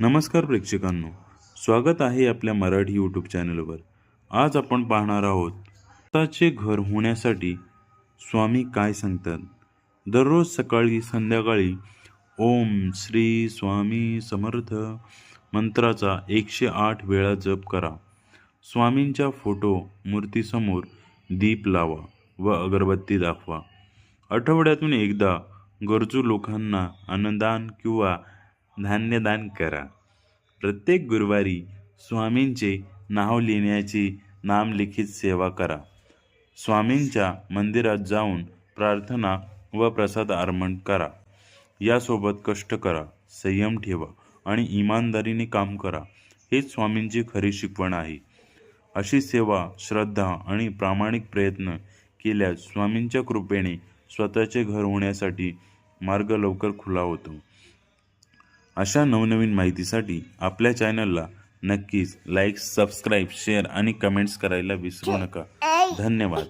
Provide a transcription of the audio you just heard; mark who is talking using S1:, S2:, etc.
S1: नमस्कार प्रेक्षकांनो, स्वागत आहे आपल्या मराठी यूट्यूब चॅनलवर। आज आपण पाहणार आहोत स्वतःचे घर होण्यासाठी स्वामी काय सांगतात। दररोज सकाळी संध्याकाळी ओम श्री स्वामी समर्थ मंत्राचा 108 वेळा जप करा। स्वामींच्या फोटो मूर्तीसमोर दीप लावा व अगरबत्ती दाखवा। आठवड्यातून एकदा गरजू लोकांना अन्नदान किंवा धान्यदान करा। प्रत्येक गुरुवारी स्वामींचे नाव लिहिण्याची नामलिखित सेवा करा। स्वामींच्या मंदिरात जाऊन प्रार्थना व प्रसाद अर्पण करा। यासोबत कष्ट करा, संयम ठेवा आणि इमानदारीने काम करा। हेच स्वामींची खरी शिकवण आहे। अशी सेवा, श्रद्धा आणि प्रामाणिक प्रयत्न केल्यास स्वामींच्या कृपेने स्वतःचे घर होण्यासाठी मार्ग लवकर खुला होतो। अशा नवनवीन माहितीसाठी आपल्या चॅनलला नक्कीच लाईक, सबस्क्राईब, शेअर आणि कमेंट्स करायला विसरू नका। धन्यवाद।